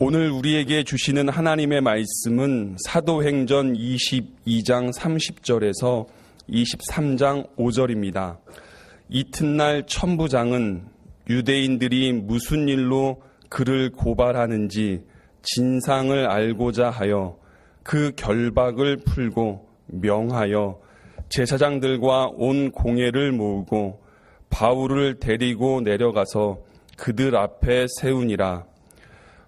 오늘 우리에게 주시는 하나님의 말씀은 사도행전 22장 30절에서 23장 5절입니다. 이튿날 천부장은 유대인들이 무슨 일로 그를 고발하는지 진상을 알고자 하여 그 결박을 풀고 명하여 제사장들과 온 공회를 모으고 바울을 데리고 내려가서 그들 앞에 세우니라.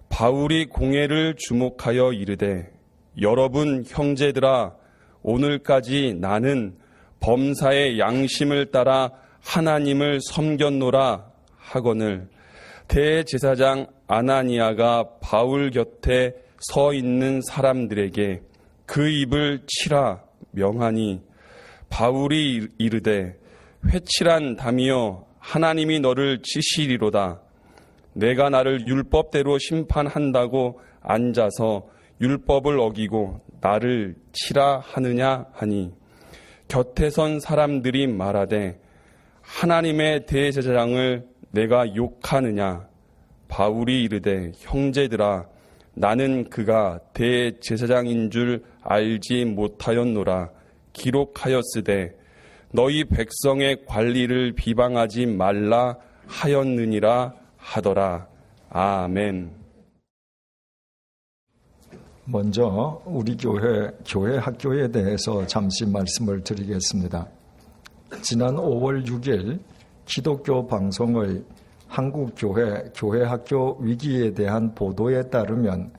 바울이 공회를 주목하여 이르되 여러분 형제들아, 오늘까지 나는 범사의 양심을 따라 하나님을 섬겼노라 하거늘 대제사장 아나니아가 바울 곁에 서 있는 사람들에게 그 입을 치라 명하니 바울이 이르되 회칠한 담이여, 하나님이 너를 치시리로다. 내가 나를 율법대로 심판한다고 앉아서 율법을 어기고 나를 치라 하느냐 하니 곁에 선 사람들이 말하되 하나님의 대제사장을 내가 욕하느냐. 바울이 이르되 형제들아, 나는 그가 대제사장인 줄 알지 못하였노라. 기록하였으되 너희 백성의 관리를 비방하지 말라 하였느니라 하더라. 아멘. 먼저 우리 교회 학교에 대해서 잠시 말씀을 드리겠습니다. 지난 5월 6일 기독교 방송의 한국교회 학교 위기에 대한 보도에 따르면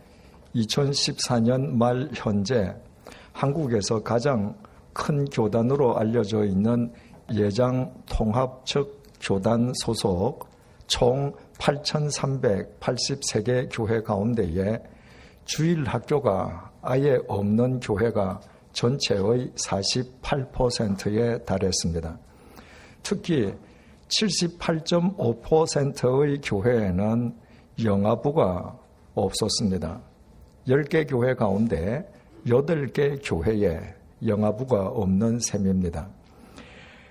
2014년 말 현재 한국에서 가장 큰 교단으로 알려져 있는 예장 통합 측 교단 소속 총 8,383개 교회 가운데에 주일 학교가 아예 없는 교회가 전체의 48%에 달했습니다. 특히 78.5%의 교회에는 영아부가 없었습니다. 10개 교회 가운데 8개 교회에 영아부가 없는 셈입니다.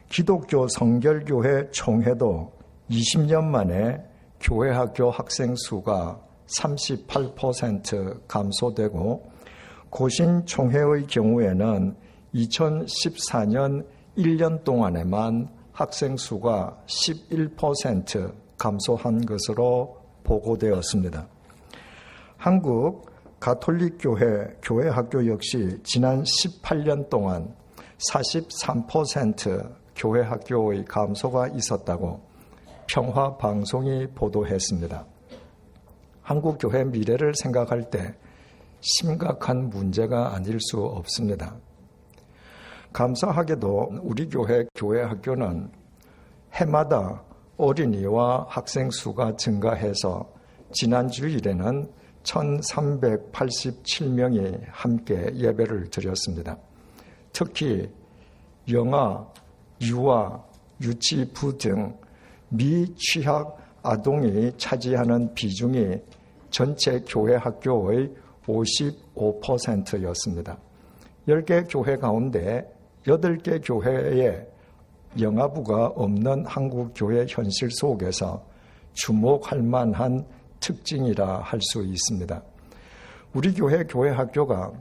기독교 성결교회 총회도 20년 만에 교회 학교 학생 수가 38% 감소되고 고신총회의 경우에는 2014년 1년 동안에만 학생 수가 11% 감소한 것으로 보고되었습니다. 한국 가톨릭교회 교회 학교 역시 지난 18년 동안 43% 교회 학교의 감소가 있었다고 평화방송이 보도했습니다. 한국 교회 미래를 생각할 때 심각한 문제가 아닐 수 없습니다. 감사하게도 우리 교회 학교는 해마다 어린이와 학생 수가 증가해서 지난 주일에는 1,387명이 함께 예배를 드렸습니다. 특히 영아, 유아, 유치부 등 미취학 아동이 차지하는 비중이 전체 교회 학교의 55%였습니다. 10개 교회 가운데 8개 교회에 영아부가 없는 한국교회 현실 속에서 주목할 만한 특징이라 할 수 있습니다. 우리 교회 학교가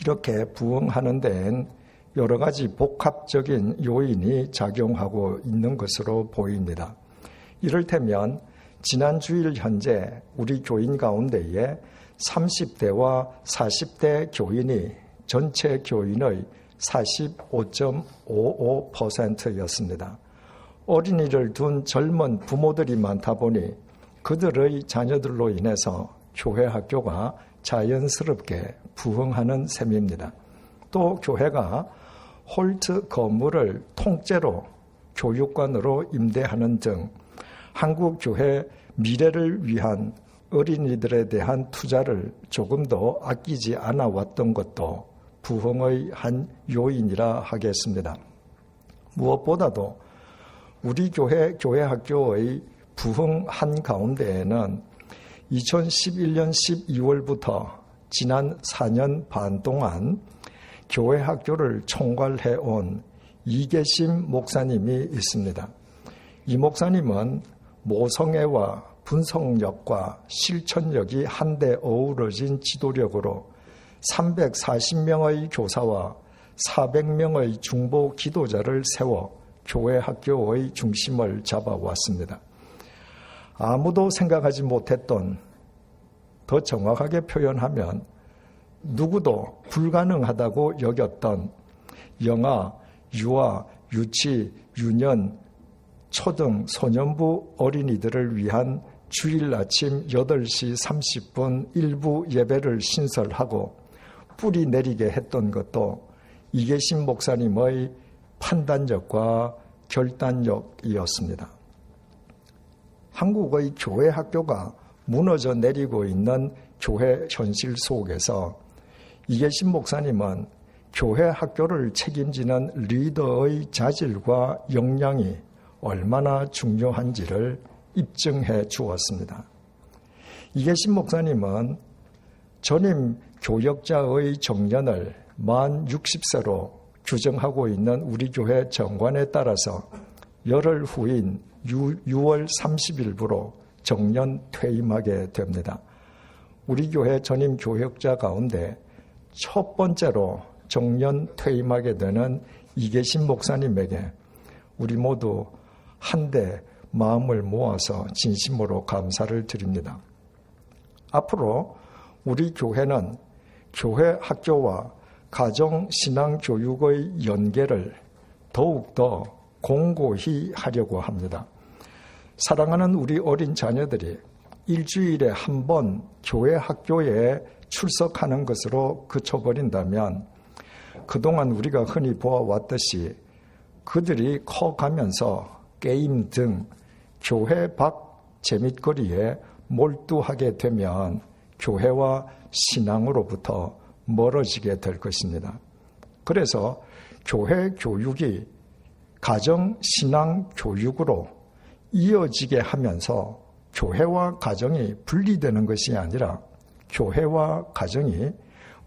이렇게 부흥하는 데엔 여러 가지 복합적인 요인이 작용하고 있는 것으로 보입니다. 이를테면 지난 주일 현재 우리 교인 가운데에 30대와 40대 교인이 전체 교인의 45.55%였습니다. 어린이를 둔 젊은 부모들이 많다 보니 그들의 자녀들로 인해서 교회 학교가 자연스럽게 부흥하는 셈입니다. 또 교회가 홀트 건물을 통째로 교육관으로 임대하는 등 한국 교회 미래를 위한 어린이들에 대한 투자를 조금 더 아끼지 않아 왔던 것도 부흥의 한 요인이라 하겠습니다. 무엇보다도 우리 교회 학교의 부흥한 가운데에는 2011년 12월부터 지난 4년 반 동안 교회 학교를 총괄해 온 이계심 목사님이 있습니다. 이 목사님은 모성애와 분석력과 실천력이 한데 어우러진 지도력으로 340명의 교사와 400명의 중보 기도자를 세워 교회 학교의 중심을 잡아왔습니다. 아무도 생각하지 못했던, 더 정확하게 표현하면 누구도 불가능하다고 여겼던 영아, 유아, 유치, 유년, 초등, 소년부 어린이들을 위한 주일 아침 8시 30분 일부 예배를 신설하고 뿌리 내리게 했던 것도 이계신 목사님의 판단력과 결단력이었습니다. 한국의 교회 학교가 무너져 내리고 있는 교회 현실 속에서 이계신 목사님은 교회 학교를 책임지는 리더의 자질과 역량이 얼마나 중요한지를 입증해 주었습니다. 이계신 목사님은 전임 교역자의 정년을 만 60세로 규정하고 있는 우리 교회 정관에 따라서 열흘 후인 6월 30일부로 정년 퇴임하게 됩니다. 우리 교회 전임 교역자 가운데 첫 번째로 정년 퇴임하게 되는 이계신 목사님에게 우리 모두 한데 마음을 모아서 진심으로 감사를 드립니다. 앞으로 우리 교회는 교회 학교와 가정 신앙 교육의 연계를 더욱더 공고히 하려고 합니다. 사랑하는 우리 어린 자녀들이 일주일에 한 번 교회 학교에 출석하는 것으로 그쳐버린다면 그동안 우리가 흔히 보아왔듯이 그들이 커가면서 게임 등 교회 밖 재밌거리에 몰두하게 되면 교회와 신앙으로부터 멀어지게 될 것입니다. 그래서 교회 교육이 가정 신앙 교육으로 이어지게 하면서 교회와 가정이 분리되는 것이 아니라 교회와 가정이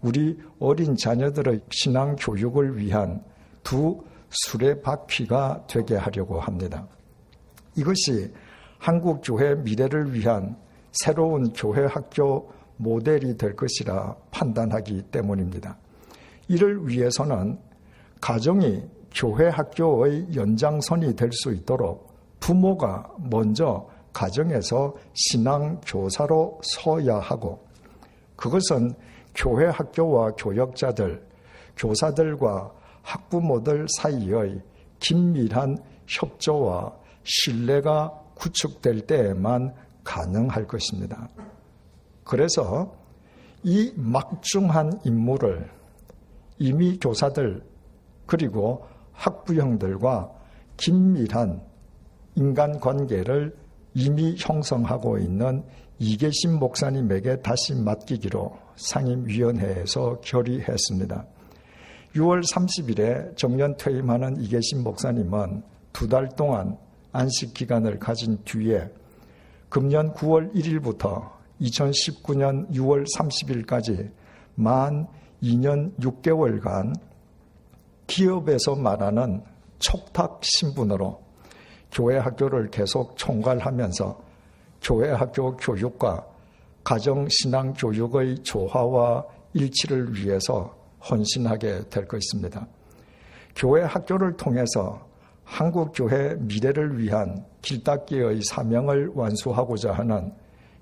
우리 어린 자녀들의 신앙 교육을 위한 두 수레바퀴가 되게 하려고 합니다. 이것이 한국 교회 미래를 위한 새로운 교회 학교 모델이 될 것이라 판단하기 때문입니다. 이를 위해서는 가정이 교회 학교의 연장선이 될 수 있도록 부모가 먼저 가정에서 신앙 교사로 서야 하고, 그것은 교회 학교와 교역자들, 교사들과 학부모들 사이의 긴밀한 협조와 신뢰가 구축될 때에만 가능할 것입니다. 그래서 이 막중한 임무를 이미 교사들 그리고 학부형들과 긴밀한 인간관계를 이미 형성하고 있는 이계신 목사님에게 다시 맡기기로 상임위원회에서 결의했습니다. 6월 30일에 정년 퇴임하는 이계신 목사님은 2달 동안 안식기간을 가진 뒤에 금년 9월 1일부터 2019년 6월 30일까지 만 2년 6개월간 기업에서 말하는 촉탁 신분으로 교회 학교를 계속 총괄하면서 교회 학교 교육과 가정 신앙 교육의 조화와 일치를 위해서 헌신하게 될 것입니다. 교회 학교를 통해서 한국 교회 미래를 위한 길닦기의 사명을 완수하고자 하는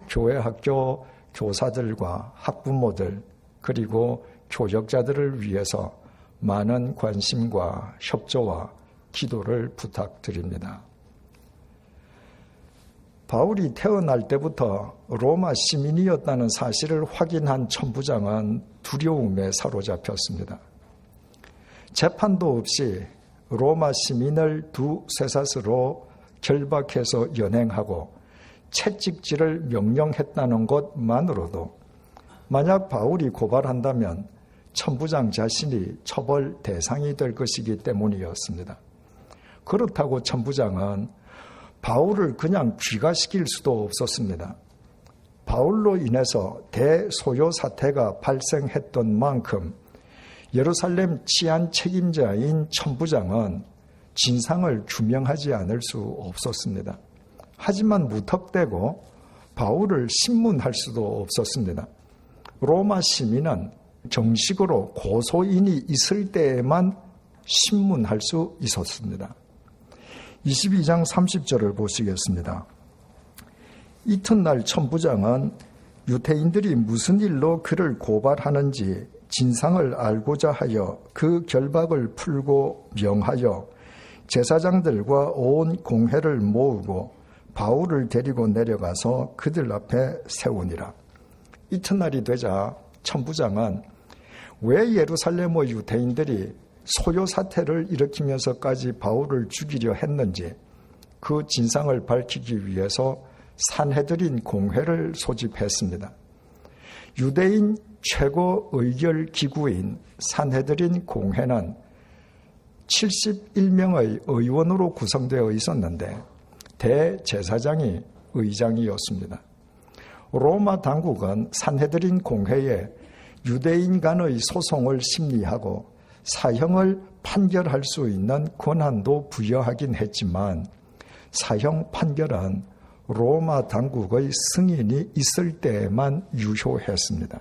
교회 학교 교사들과 학부모들 그리고 교역자들을 위해서 많은 관심과 협조와 기도를 부탁드립니다. 바울이 태어날 때부터 로마 시민이었다는 사실을 확인한 천부장은 두려움에 사로잡혔습니다. 재판도 없이 로마 시민을 두 쇠사슬로 결박해서 연행하고 채찍질을 명령했다는 것만으로도 만약 바울이 고발한다면 천부장 자신이 처벌 대상이 될 것이기 때문이었습니다. 그렇다고 천부장은 바울을 그냥 귀가시킬 수도 없었습니다. 바울로 인해서 대소요 사태가 발생했던 만큼 예루살렘 치안 책임자인 천부장은 진상을 규명하지 않을 수 없었습니다. 하지만 무턱대고 바울을 신문할 수도 없었습니다. 로마 시민은 정식으로 고소인이 있을 때에만 신문할 수 있었습니다. 22장 30절을 보시겠습니다. 이튿날 천부장은 유대인들이 무슨 일로 그를 고발하는지 진상을 알고자 하여 그 결박을 풀고 명하여 제사장들과 온 공회를 모으고 바울을 데리고 내려가서 그들 앞에 세우니라. 이튿날이 되자 천부장은 왜 예루살렘의 유대인들이 소요 사태를 일으키면서까지 바울을 죽이려 했는지 그 진상을 밝히기 위해서 산헤드린 공회를 소집했습니다. 유대인 최고 의결 기구인 산헤드린 공회는 71명의 의원으로 구성되어 있었는데 대제사장이 의장이었습니다. 로마 당국은 산헤드린 공회에 유대인 간의 소송을 심리하고 사형을 판결할 수 있는 권한도 부여하긴 했지만 사형 판결은 로마 당국의 승인이 있을 때에만 유효했습니다.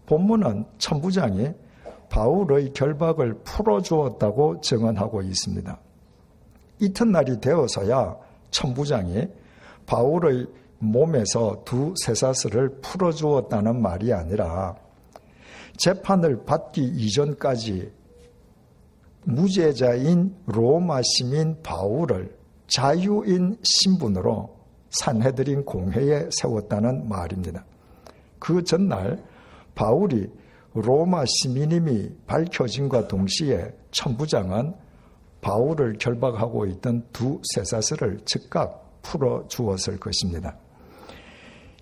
본문은 천부장이 바울의 결박을 풀어주었다고 증언하고 있습니다. 이튿날이 되어서야 천부장이 바울의 몸에서 두 쇠사슬을 풀어주었다는 말이 아니라 재판을 받기 이전까지 무죄자인 로마 시민 바울을 자유인 신분으로 산헤드린 공회에 세웠다는 말입니다. 그 전날 바울이 로마 시민임이 밝혀짐과 동시에 천부장은 바울을 결박하고 있던 두 쇠사슬을 즉각 풀어주었을 것입니다.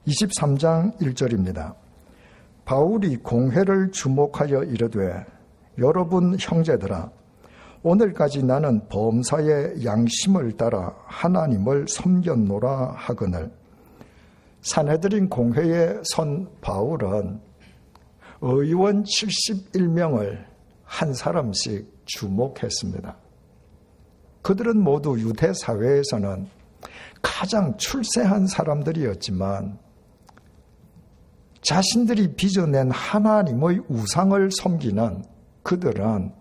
23장 1절입니다. 바울이 공회를 주목하여 이르되 여러분 형제들아 오늘까지 나는 범사의 양심을 따라 하나님을 섬겼노라 하거늘. 산헤드린 공회에 선 바울은 의원 71명을 한 사람씩 주목했습니다. 그들은 모두 유대 사회에서는 가장 출세한 사람들이었지만 자신들이 빚어낸 하나님의 우상을 섬기는 그들은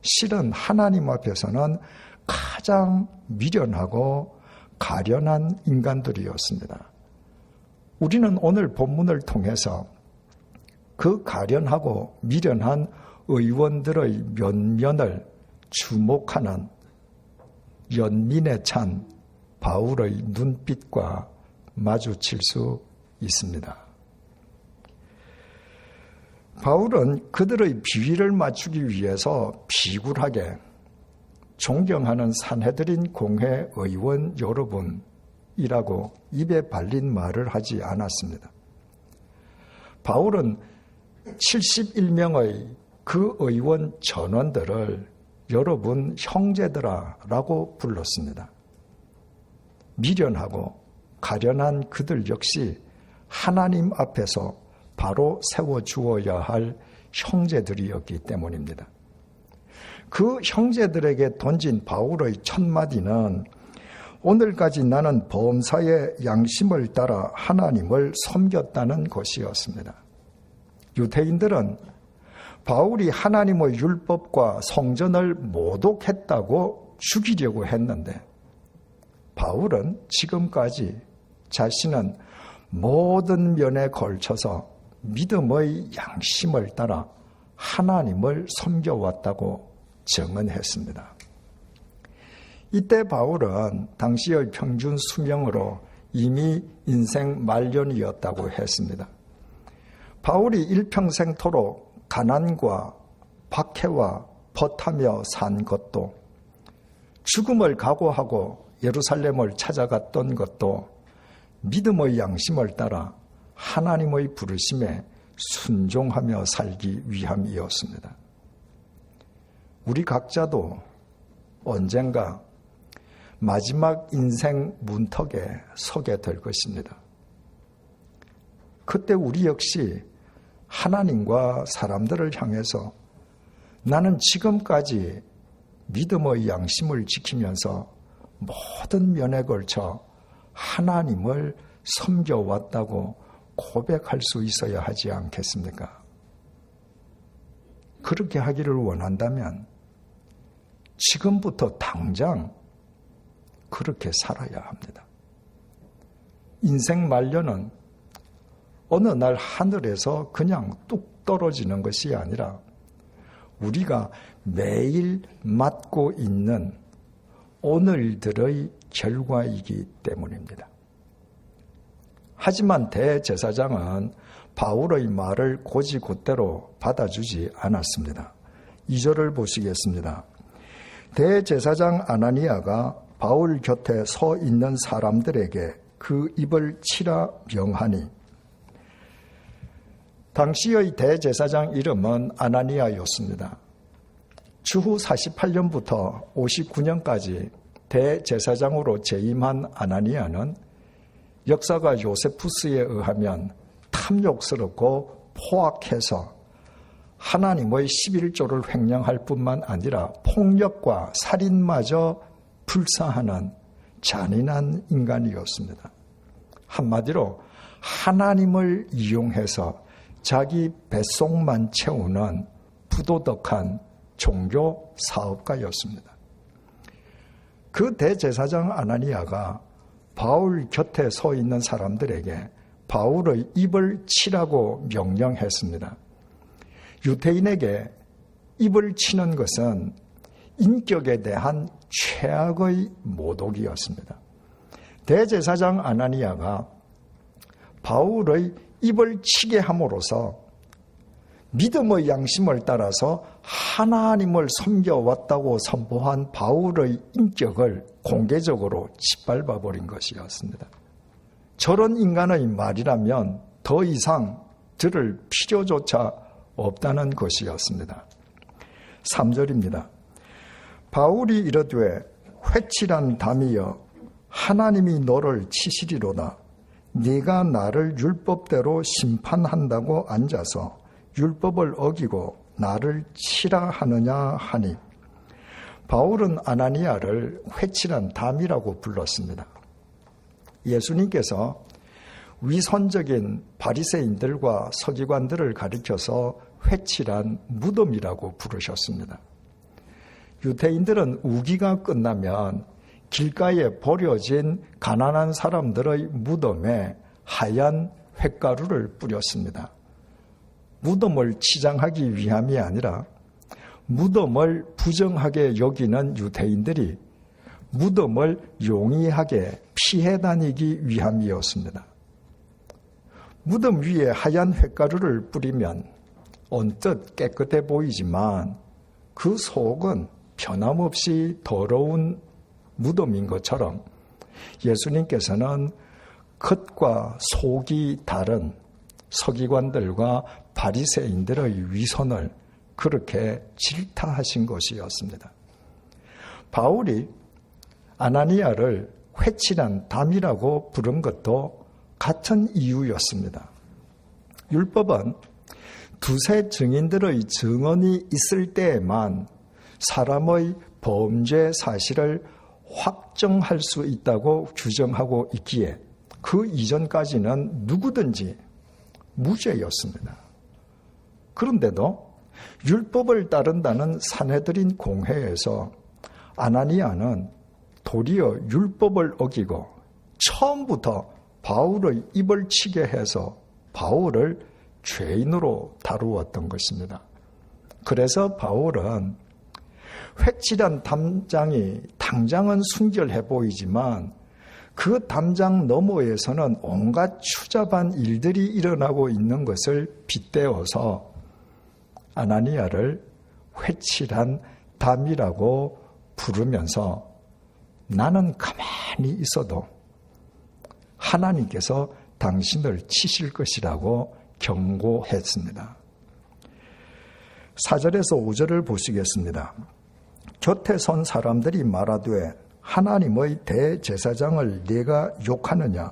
실은 하나님 앞에서는 가장 미련하고 가련한 인간들이었습니다. 우리는 오늘 본문을 통해서 그 가련하고 미련한 의원들의 면면을 주목하는 연민에 찬 바울의 눈빛과 마주칠 수 있습니다. 바울은 그들의 비위를 맞추기 위해서 비굴하게 존경하는 산헤드린 공회 의원 여러분이라고 입에 발린 말을 하지 않았습니다. 바울은 71명의 그 의원 전원들을 여러분 형제들아라고 불렀습니다. 미련하고 가련한 그들 역시 하나님 앞에서 바로 세워주어야 할 형제들이었기 때문입니다. 그 형제들에게 던진 바울의 첫 마디는 오늘까지 나는 범사의 양심을 따라 하나님을 섬겼다는 것이었습니다. 유대인들은 바울이 하나님의 율법과 성전을 모독했다고 죽이려고 했는데 바울은 지금까지 자신은 모든 면에 걸쳐서 믿음의 양심을 따라 하나님을 섬겨왔다고 증언했습니다. 이때 바울은 당시의 평균 수명으로 이미 인생 말년이었다고 했습니다. 바울이 일평생토록 가난과 박해와 벗하며 산 것도 죽음을 각오하고 예루살렘을 찾아갔던 것도 믿음의 양심을 따라 하나님의 부르심에 순종하며 살기 위함이었습니다. 우리 각자도 언젠가 마지막 인생 문턱에 서게 될 것입니다. 그때 우리 역시 하나님과 사람들을 향해서 나는 지금까지 믿음의 양심을 지키면서 모든 면에 걸쳐 하나님을 섬겨왔다고 고백할 수 있어야 하지 않겠습니까? 그렇게 하기를 원한다면 지금부터 당장 그렇게 살아야 합니다. 인생 말년은 어느 날 하늘에서 그냥 뚝 떨어지는 것이 아니라 우리가 매일 맞고 있는 오늘들의 결과이기 때문입니다. 하지만 대제사장은 바울의 말을 곧이곧대로 받아주지 않았습니다. 2절을 보시겠습니다. 대제사장 아나니아가 바울 곁에 서 있는 사람들에게 그 입을 치라 명하니, 당시의 대제사장 이름은 아나니아였습니다. 주후 48년부터 59년까지 대제사장으로 재임한 아나니아는 역사가 요세푸스에 의하면 탐욕스럽고 포악해서 하나님의 11조를 횡령할 뿐만 아니라 폭력과 살인마저 불사하는 잔인한 인간이었습니다. 한마디로 하나님을 이용해서 자기 뱃속만 채우는 부도덕한 종교 사업가였습니다. 그 대제사장 아나니아가 바울 곁에 서 있는 사람들에게 바울의 입을 치라고 명령했습니다. 유대인에게 입을 치는 것은 인격에 대한 최악의 모독이었습니다. 대제사장 아나니아가 바울의 입을 치게 함으로써 믿음의 양심을 따라서 하나님을 섬겨왔다고 선포한 바울의 인격을 공개적으로 짓밟아버린 것이었습니다. 저런 인간의 말이라면 더 이상 들을 필요조차 없다는 것이었습니다. 3절입니다. 바울이 이르되 회칠한 담이여 하나님이 너를 치시리로다. 네가 나를 율법대로 심판한다고 앉아서 율법을 어기고 나를 치라 하느냐 하니, 바울은 아나니아를 회칠한 담이라고 불렀습니다. 예수님께서 위선적인 바리새인들과 서기관들을 가리켜서 회칠한 무덤이라고 부르셨습니다. 유대인들은 우기가 끝나면 길가에 버려진 가난한 사람들의 무덤에 하얀 횟가루를 뿌렸습니다. 무덤을 치장하기 위함이 아니라 무덤을 부정하게 여기는 유대인들이 무덤을 용이하게 피해 다니기 위함이었습니다. 무덤 위에 하얀 횟가루를 뿌리면 언뜻 깨끗해 보이지만 그 속은 변함없이 더러운 무덤인 것처럼 예수님께서는 겉과 속이 다른 서기관들과 바리새인들의 위선을 그렇게 질타하신 것이었습니다. 바울이 아나니아를 회칠한 담이라고 부른 것도 같은 이유였습니다. 율법은 두세 증인들의 증언이 있을 때에만 사람의 범죄 사실을 확정할 수 있다고 규정하고 있기에 그 이전까지는 누구든지 무죄였습니다. 그런데도 율법을 따른다는 산헤드린 공회에서 아나니아는 도리어 율법을 어기고 처음부터 바울의 입을 치게 해서 바울을 죄인으로 다루었던 것입니다. 그래서 바울은 회칠한 담장이 당장은 순결해 보이지만 그 담장 너머에서는 온갖 추잡한 일들이 일어나고 있는 것을 빗대어서 아나니아를 회칠한 담이라고 부르면서 나는 가만히 있어도 하나님께서 당신을 치실 것이라고 경고했습니다. 4절에서 5절을 보시겠습니다. 곁에 선 사람들이 말하되 하나님의 대제사장을 네가 욕하느냐?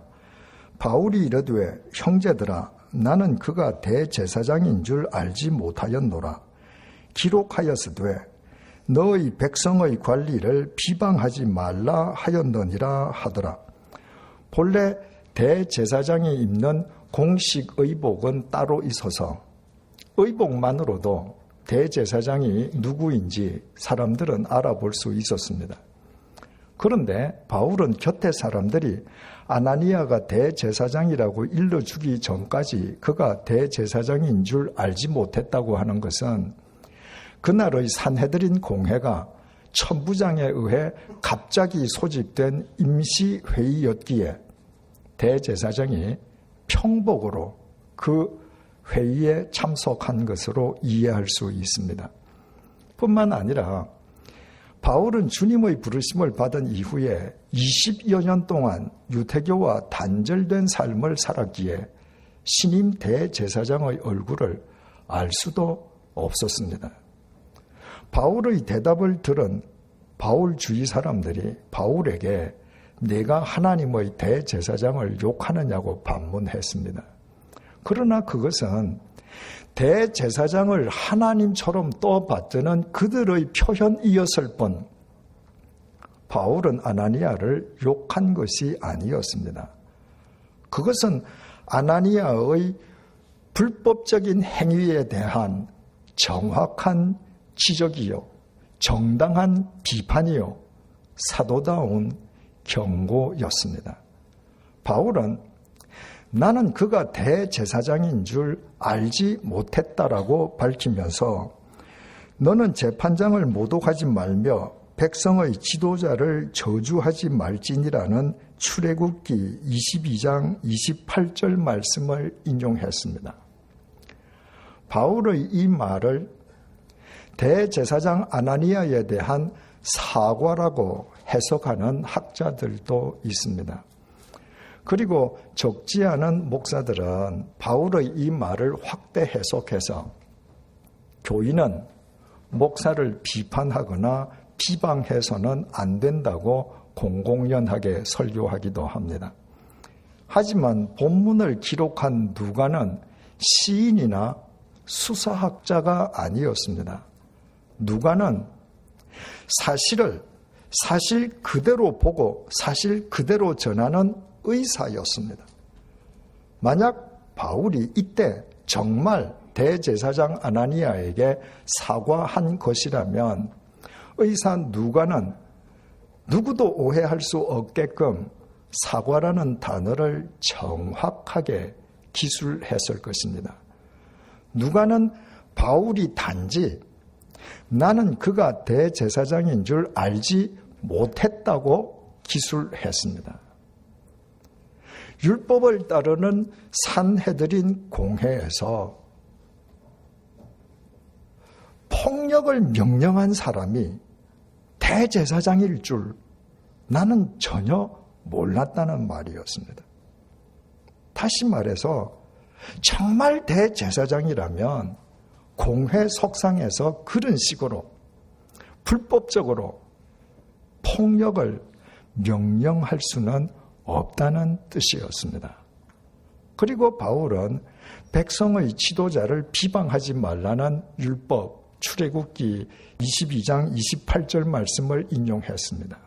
바울이 이르되 형제들아 나는 그가 대제사장인 줄 알지 못하였노라. 기록하였으되 너의 백성의 관리를 비방하지 말라 하였느니라 하더라. 본래 대제사장이 입는 공식 의복은 따로 있어서 의복만으로도 대제사장이 누구인지 사람들은 알아볼 수 있었습니다. 그런데 바울은 곁에 사람들이 아나니아가 대제사장이라고 일러주기 전까지 그가 대제사장인 줄 알지 못했다고 하는 것은 그날의 산헤드린 공회가 천부장에 의해 갑자기 소집된 임시회의였기에 대제사장이 평복으로 그 회의에 참석한 것으로 이해할 수 있습니다. 뿐만 아니라 바울은 주님의 부르심을 받은 이후에 20여 년 동안 유태교와 단절된 삶을 살았기에 신임 대제사장의 얼굴을 알 수도 없었습니다. 바울의 대답을 들은 바울 주위 사람들이 바울에게 내가 하나님의 대제사장을 욕하느냐고 반문했습니다. 그러나 그것은 대제사장을 하나님처럼 떠받드는 그들의 표현이었을 뿐 바울은 아나니아를 욕한 것이 아니었습니다. 그것은 아나니아의 불법적인 행위에 대한 정확한 지적이요, 정당한 비판이요, 사도다운 경고였습니다. 바울은 나는 그가 대제사장인 줄 알지 못했다라고 밝히면서 너는 재판장을 모독하지 말며 백성의 지도자를 저주하지 말지니라는 출애굽기 22장 28절 말씀을 인용했습니다. 바울의 이 말을 대제사장 아나니아에 대한 사과라고 해석하는 학자들도 있습니다. 그리고 적지 않은 목사들은 바울의 이 말을 확대 해석해서 교인은 목사를 비판하거나 비방해서는 안 된다고 공공연하게 설교하기도 합니다. 하지만 본문을 기록한 누가는 시인이나 수사학자가 아니었습니다. 누가는 사실을 사실 그대로 보고 사실 그대로 전하는 의사였습니다. 만약 바울이 이때 정말 대제사장 아나니아에게 사과한 것이라면 의사 누가는 누구도 오해할 수 없게끔 사과라는 단어를 정확하게 기술했을 것입니다. 누가는 바울이 단지 나는 그가 대제사장인 줄 알지 못했다고 기술했습니다. 율법을 따르는 산헤드린 공회에서 폭력을 명령한 사람이 대제사장일 줄 나는 전혀 몰랐다는 말이었습니다. 다시 말해서 정말 대제사장이라면 공회 석상에서 그런 식으로 불법적으로 폭력을 명령할 수는 없다는 뜻이었습니다. 그리고 바울은 백성의 지도자를 비방하지 말라는 율법 출애굽기 22장 28절 말씀을 인용했습니다.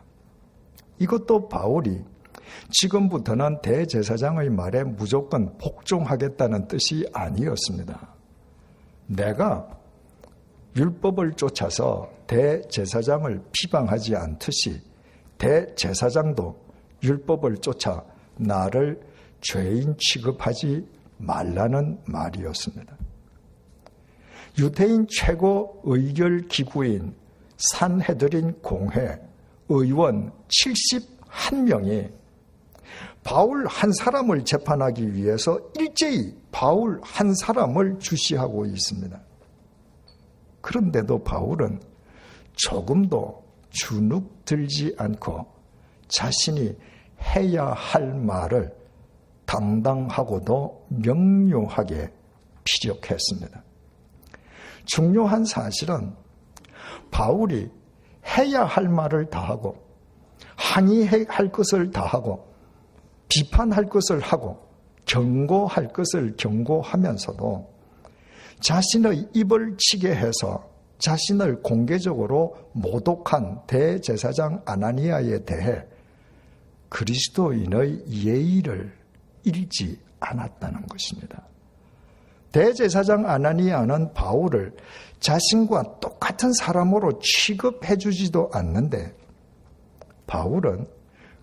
이것도 바울이 지금부터는 대제사장의 말에 무조건 복종하겠다는 뜻이 아니었습니다. 내가 율법을 쫓아서 대제사장을 비방하지 않듯이 대제사장도 율법을 쫓아 나를 죄인 취급하지 말라는 말이었습니다. 유대인 최고 의결 기구인 산헤드린 공회 의원 71명이 바울 한 사람을 재판하기 위해서 일제히 바울 한 사람을 주시하고 있습니다. 그런데도 바울은 조금도 주눅 들지 않고 자신이 해야 할 말을 당당하고도 명료하게 피력했습니다. 중요한 사실은 바울이 해야 할 말을 다 하고 항의할 것을 다 하고 비판할 것을 하고 경고할 것을 경고하면서도 자신의 입을 치게 해서 자신을 공개적으로 모독한 대제사장 아나니아에 대해 그리스도인의 예의를 잃지 않았다는 것입니다. 대제사장 아나니아는 바울을 자신과 똑같은 사람으로 취급해 주지도 않는데 바울은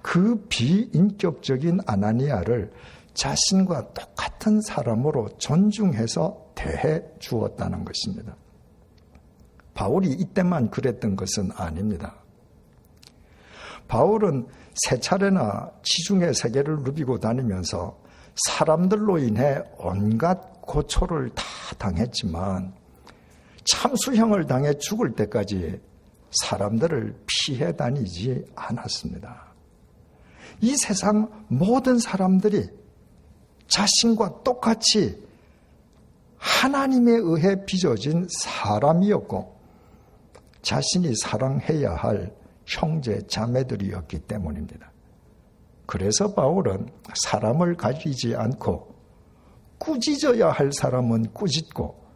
그 비인격적인 아나니아를 자신과 똑같은 사람으로 존중해서 대해 주었다는 것입니다. 바울이 이때만 그랬던 것은 아닙니다. 바울은 세 차례나 지중해 세계를 누비고 다니면서 사람들로 인해 온갖 고초를 다 당했지만 참수형을 당해 죽을 때까지 사람들을 피해 다니지 않았습니다. 이 세상 모든 사람들이 자신과 똑같이 하나님에 의해 빚어진 사람이었고 자신이 사랑해야 할 형제 자매들이었기 때문입니다. 그래서 바울은 사람을 가리지 않고 꾸짖어야 할 사람은 꾸짖고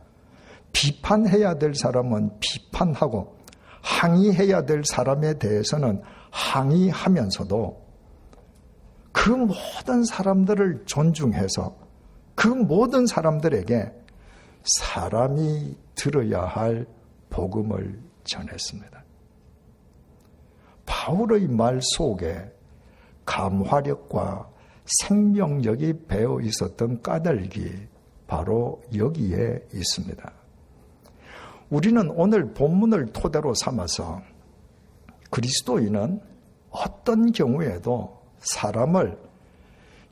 비판해야 될 사람은 비판하고 항의해야 될 사람에 대해서는 항의하면서도 그 모든 사람들을 존중해서 그 모든 사람들에게 사람이 들어야 할 복음을 전했습니다. 바울의 말 속에 감화력과 생명력이 배어 있었던 까닭이 바로 여기에 있습니다. 우리는 오늘 본문을 토대로 삼아서 그리스도인은 어떤 경우에도 사람을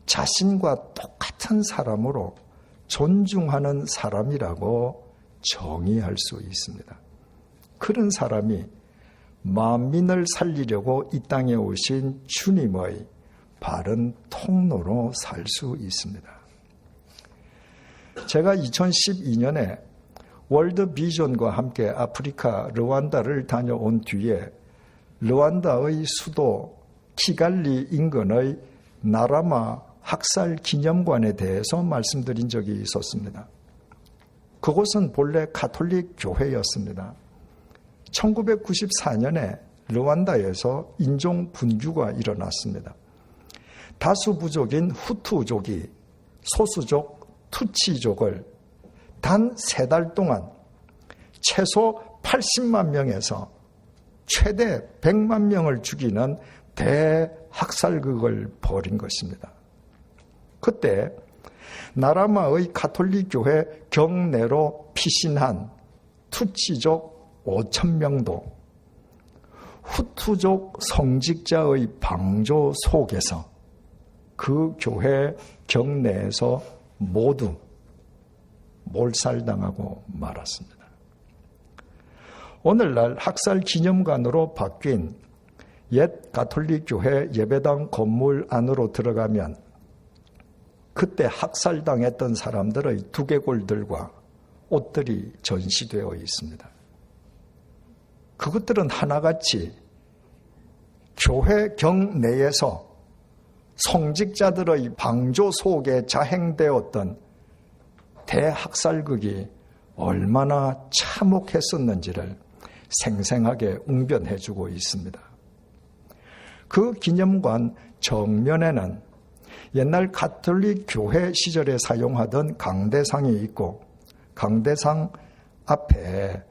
자신과 똑같은 사람으로 존중하는 사람이라고 정의할 수 있습니다. 그런 사람이 만민을 살리려고 이 땅에 오신 주님의 바른 통로로 살 수 있습니다. 제가 2012년에 월드 비전과 함께 아프리카 르완다를 다녀온 뒤에 르완다의 수도 키갈리 인근의 나라마 학살 기념관에 대해서 말씀드린 적이 있었습니다. 그곳은 본래 가톨릭 교회였습니다. 1994년에 르완다에서 인종 분규가 일어났습니다. 다수 부족인 후투족이 소수족 투치족을 단 3달 동안 최소 80만 명에서 최대 100만 명을 죽이는 대학살극을 벌인 것입니다. 그때 나라마의 가톨릭 교회 경내로 피신한 투치족 5,000명도 후투족 성직자의 방조 속에서 그 교회 경내에서 모두 몰살당하고 말았습니다. 오늘날 학살 기념관으로 바뀐 옛 가톨릭 교회 예배당 건물 안으로 들어가면 그때 학살당했던 사람들의 두개골들과 옷들이 전시되어 있습니다. 그것들은 하나같이 교회 경내에서 성직자들의 방조 속에 자행되었던 대학살극이 얼마나 참혹했었는지를 생생하게 웅변해주고 있습니다. 그 기념관 정면에는 옛날 가톨릭 교회 시절에 사용하던 강대상이 있고 강대상 앞에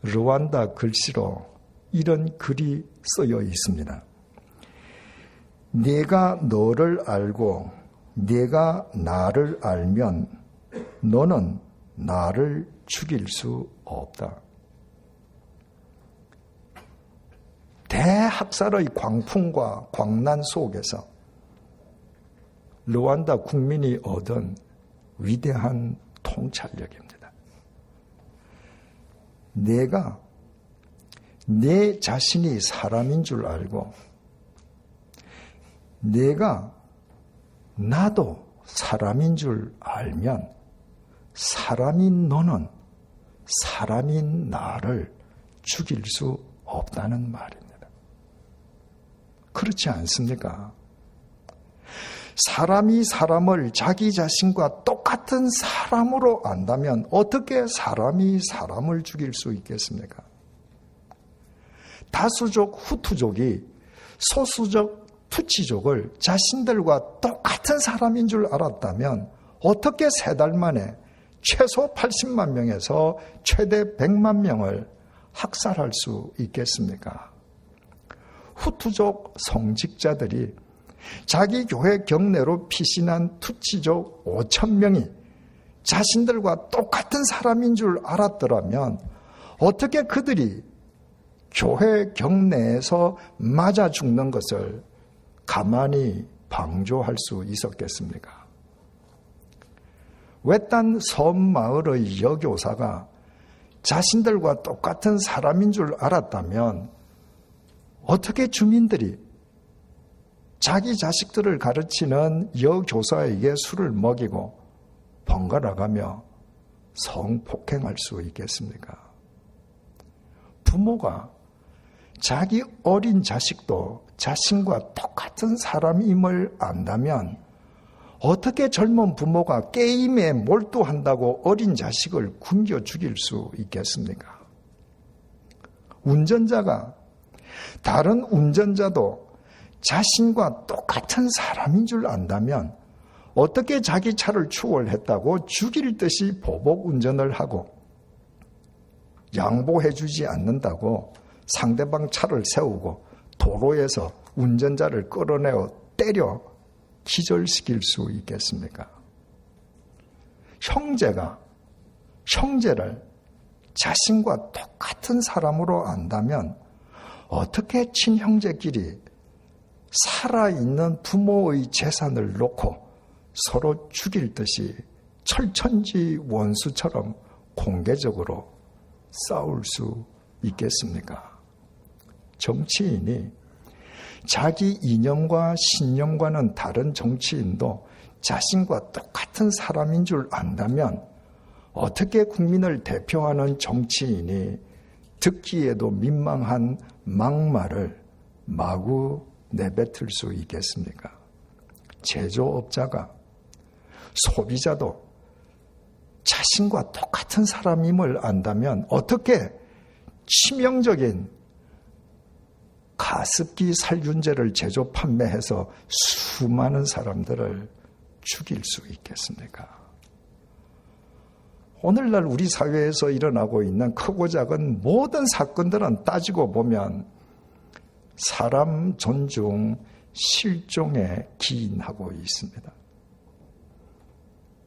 르완다 글씨로 이런 글이 쓰여 있습니다. 네가 너를 알고 네가 나를 알면 너는 나를 죽일 수 없다. 대학살의 광풍과 광난 속에서 르완다 국민이 얻은 위대한 통찰력입니다. 내가 내 자신이 사람인 줄 알고 내가 나도 사람인 줄 알면 사람인 너는 사람인 나를 죽일 수 없다는 말입니다. 그렇지 않습니까? 사람이 사람을 자기 자신과 똑같은 사람으로 안다면 어떻게 사람이 사람을 죽일 수 있겠습니까? 다수족 후투족이 소수족 투치족을 자신들과 똑같은 사람인 줄 알았다면 어떻게 3달 만에 최소 80만 명에서 최대 100만 명을 학살할 수 있겠습니까? 후투족 성직자들이 자기 교회 경내로 피신한 투치족 5천 명이 자신들과 똑같은 사람인 줄 알았더라면 어떻게 그들이 교회 경내에서 맞아 죽는 것을 가만히 방조할 수 있었겠습니까? 외딴 섬마을의 여교사가 자신들과 똑같은 사람인 줄 알았다면 어떻게 주민들이 자기 자식들을 가르치는 여교사에게 술을 먹이고 번갈아가며 성폭행할 수 있겠습니까? 부모가 자기 어린 자식도 자신과 똑같은 사람임을 안다면 어떻게 젊은 부모가 게임에 몰두한다고 어린 자식을 굶겨 죽일 수 있겠습니까? 운전자가 다른 운전자도 자신과 똑같은 사람인 줄 안다면 어떻게 자기 차를 추월했다고 죽일 듯이 보복 운전을 하고 양보해주지 않는다고 상대방 차를 세우고 도로에서 운전자를 끌어내어 때려 기절시킬 수 있겠습니까? 형제가 형제를 자신과 똑같은 사람으로 안다면 어떻게 친형제끼리 살아있는 부모의 재산을 놓고 서로 죽일 듯이 철천지 원수처럼 공개적으로 싸울 수 있겠습니까? 정치인이 자기 이념과 신념과는 다른 정치인도 자신과 똑같은 사람인 줄 안다면 어떻게 국민을 대표하는 정치인이 듣기에도 민망한 막말을 마구 내뱉을 수 있겠습니까? 제조업자가 소비자도 자신과 똑같은 사람임을 안다면 어떻게 치명적인 가습기 살균제를 제조 판매해서 수많은 사람들을 죽일 수 있겠습니까? 오늘날 우리 사회에서 일어나고 있는 크고 작은 모든 사건들은 따지고 보면 사람 존중, 실종에 기인하고 있습니다.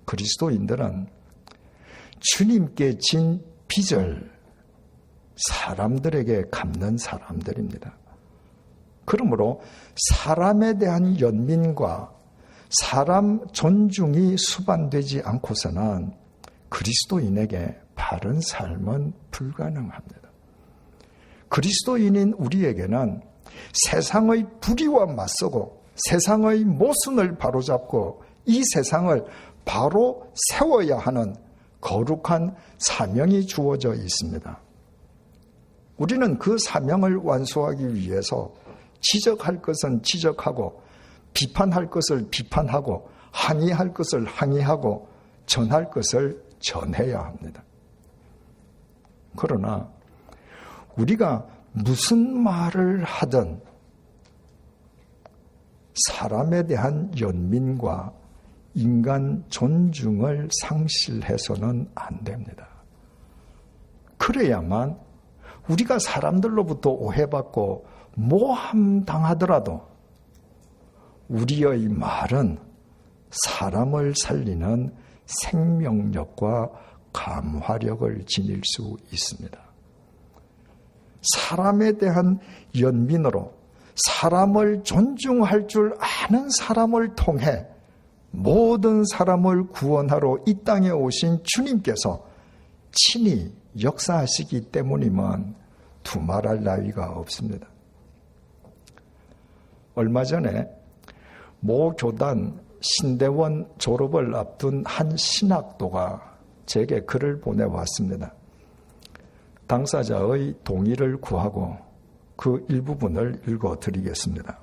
그리스도인들은 주님께 진 빚을 사람들에게 갚는 사람들입니다. 그러므로 사람에 대한 연민과 사람 존중이 수반되지 않고서는 그리스도인에게 바른 삶은 불가능합니다. 그리스도인인 우리에게는 세상의 불의와 맞서고 세상의 모순을 바로잡고 이 세상을 바로 세워야 하는 거룩한 사명이 주어져 있습니다. 우리는 그 사명을 완수하기 위해서 지적할 것은 지적하고 비판할 것을 비판하고 항의할 것을 항의하고 전할 것을 전해야 합니다. 그러나 우리가 무슨 말을 하든 사람에 대한 연민과 인간 존중을 상실해서는 안 됩니다. 그래야만 우리가 사람들로부터 오해받고 모함당하더라도 우리의 말은 사람을 살리는 생명력과 감화력을 지닐 수 있습니다. 사람에 대한 연민으로 사람을 존중할 줄 아는 사람을 통해 모든 사람을 구원하러 이 땅에 오신 주님께서 친히 역사하시기 때문이면 두말할 나위가 없습니다. 얼마 전에 모 교단 신대원 졸업을 앞둔 한 신학도가 제게 글을 보내왔습니다. 당사자의 동의를 구하고 그 일부분을 읽어드리겠습니다.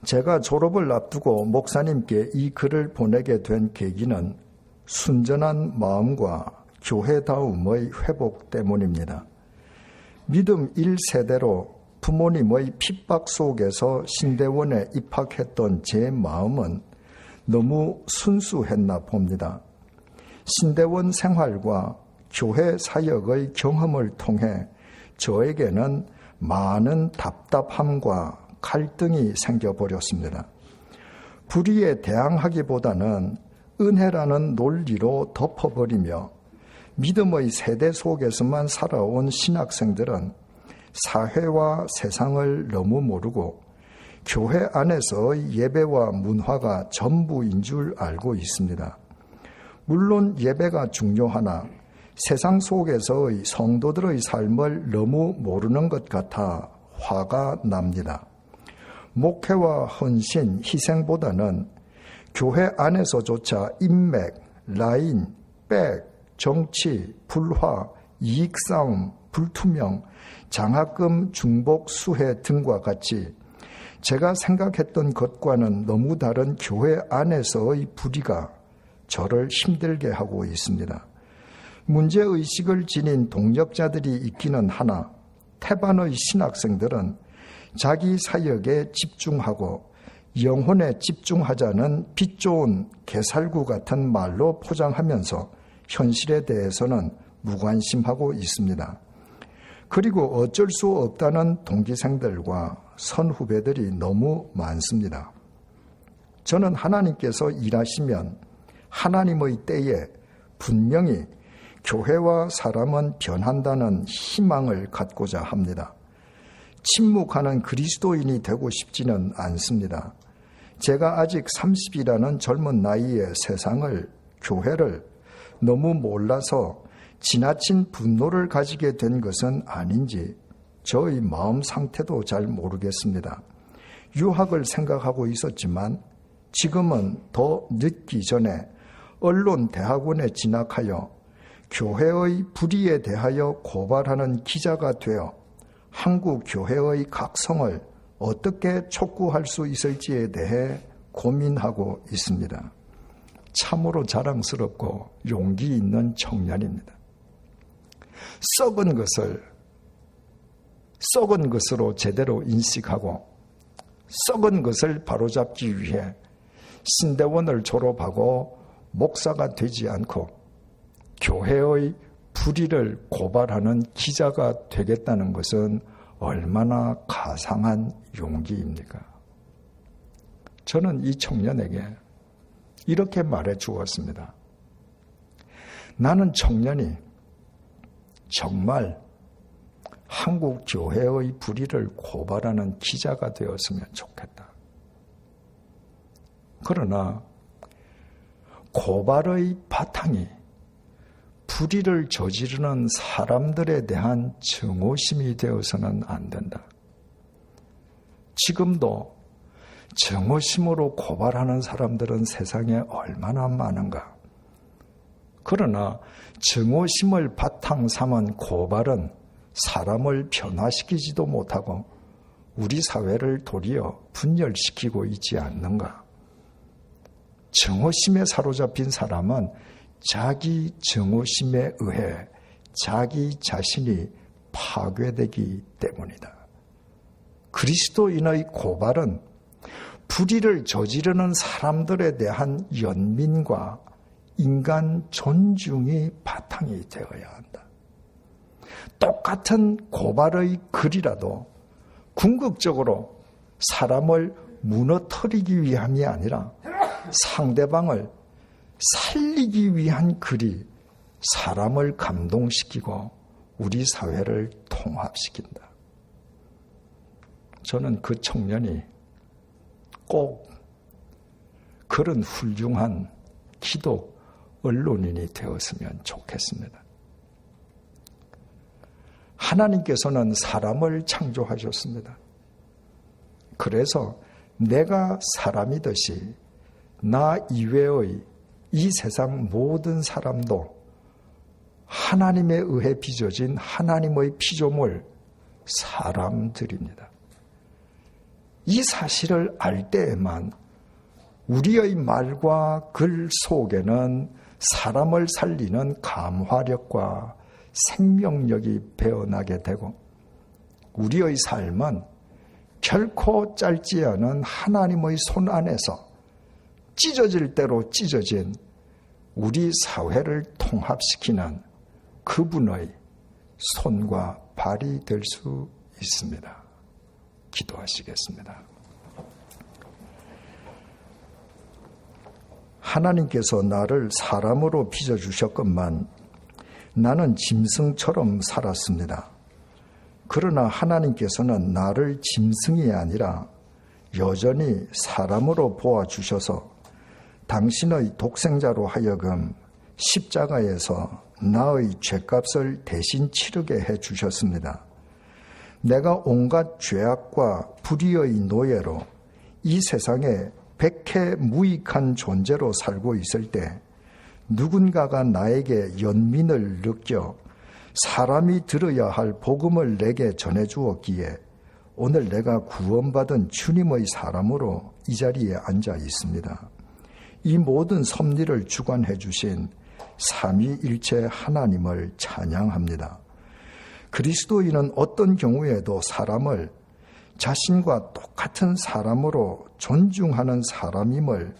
제가 졸업을 앞두고 목사님께 이 글을 보내게 된 계기는 순전한 마음과 교회다움의 회복 때문입니다. 믿음 1세대로 부모님의 핍박 속에서 신대원에 입학했던 제 마음은 너무 순수했나 봅니다. 신대원 생활과 교회 사역의 경험을 통해 저에게는 많은 답답함과 갈등이 생겨버렸습니다. 불의에 대항하기보다는 은혜라는 논리로 덮어버리며 믿음의 세대 속에서만 살아온 신학생들은 사회와 세상을 너무 모르고 교회 안에서의 예배와 문화가 전부인 줄 알고 있습니다. 물론 예배가 중요하나 세상 속에서의 성도들의 삶을 너무 모르는 것 같아 화가 납니다. 목회와 헌신, 희생보다는 교회 안에서조차 인맥, 라인, 백, 정치, 불화, 이익싸움, 불투명, 장학금, 중복, 수혜 등과 같이 제가 생각했던 것과는 너무 다른 교회 안에서의 불의가 저를 힘들게 하고 있습니다. 문제의식을 지닌 동력자들이 있기는 하나 태반의 신학생들은 자기 사역에 집중하고 영혼에 집중하자는 빛 좋은 개살구 같은 말로 포장하면서 현실에 대해서는 무관심하고 있습니다. 그리고 어쩔 수 없다는 동기생들과 선후배들이 너무 많습니다. 저는 하나님께서 일하시면 하나님의 때에 분명히 교회와 사람은 변한다는 희망을 갖고자 합니다. 침묵하는 그리스도인이 되고 싶지는 않습니다. 제가 아직 30이라는 젊은 나이에 세상을, 교회를 너무 몰라서 지나친 분노를 가지게 된 것은 아닌지 저의 마음 상태도 잘 모르겠습니다. 유학을 생각하고 있었지만 지금은 더 늦기 전에 언론 대학원에 진학하여 교회의 불의에 대하여 고발하는 기자가 되어 한국 교회의 각성을 어떻게 촉구할 수 있을지에 대해 고민하고 있습니다. 참으로 자랑스럽고 용기 있는 청년입니다. 썩은 것으로 제대로 인식하고 썩은 것을 바로잡기 위해 신대원을 졸업하고 목사가 되지 않고 교회의 불의를 고발하는 기자가 되겠다는 것은 얼마나 가상한 용기입니까? 저는 이 청년에게 이렇게 말해 주었습니다. 나는 청년이 정말 한국 교회의 불의를 고발하는 기자가 되었으면 좋겠다. 그러나 고발의 바탕이 불의를 저지르는 사람들에 대한 증오심이 되어서는 안 된다. 지금도 증오심으로 고발하는 사람들은 세상에 얼마나 많은가. 그러나 증오심을 바탕 삼은 고발은 사람을 변화시키지도 못하고 우리 사회를 도리어 분열시키고 있지 않는가. 증오심에 사로잡힌 사람은 자기 증오심에 의해 자기 자신이 파괴되기 때문이다. 그리스도인의 고발은 불의를 저지르는 사람들에 대한 연민과 인간 존중이 바탕이 되어야 한다. 똑같은 고발의 글이라도 궁극적으로 사람을 무너뜨리기 위함이 아니라 상대방을 살리기 위한 글이 사람을 감동시키고 우리 사회를 통합시킨다. 저는 그 청년이 꼭 그런 훌륭한 기독 언론인이 되었으면 좋겠습니다. 하나님께서는 사람을 창조하셨습니다. 그래서 내가 사람이듯이 나 이외의 이 세상 모든 사람도 하나님에 의해 빚어진 하나님의 피조물 사람들입니다. 이 사실을 알 때에만 우리의 말과 글 속에는 사람을 살리는 감화력과 생명력이 배어나게 되고 우리의 삶은 결코 짧지 않은 하나님의 손 안에서 찢어질 대로 찢어진 우리 사회를 통합시키는 그분의 손과 발이 될 수 있습니다. 기도하시겠습니다. 하나님께서 나를 사람으로 빚어주셨건만 나는 짐승처럼 살았습니다. 그러나 하나님께서는 나를 짐승이 아니라 여전히 사람으로 보아주셔서 당신의 독생자로 하여금 십자가에서 나의 죄값을 대신 치르게 해주셨습니다. 내가 온갖 죄악과 불의의 노예로 이 세상에 백해 무익한 존재로 살고 있을 때 누군가가 나에게 연민을 느껴 사람이 들어야 할 복음을 내게 전해주었기에 오늘 내가 구원받은 주님의 사람으로 이 자리에 앉아 있습니다. 이 모든 섭리를 주관해 주신 삼위일체 하나님을 찬양합니다. 그리스도인은 어떤 경우에도 사람을 자신과 똑같은 사람으로 존중하는 사람임을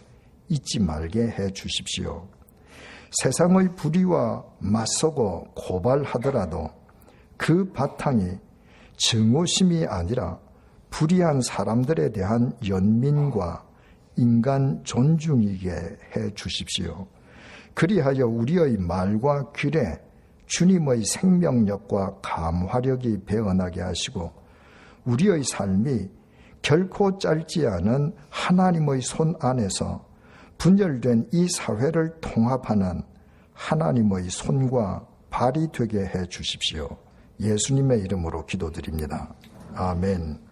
잊지 말게 해 주십시오. 세상의 불의와 맞서고 고발하더라도 그 바탕이 증오심이 아니라 불의한 사람들에 대한 연민과 인간 존중이게 해 주십시오. 그리하여 우리의 말과 글에 주님의 생명력과 감화력이 배어나게 하시고 우리의 삶이 결코 짧지 않은 하나님의 손 안에서 분열된 이 사회를 통합하는 하나님의 손과 발이 되게 해 주십시오. 예수님의 이름으로 기도드립니다. 아멘.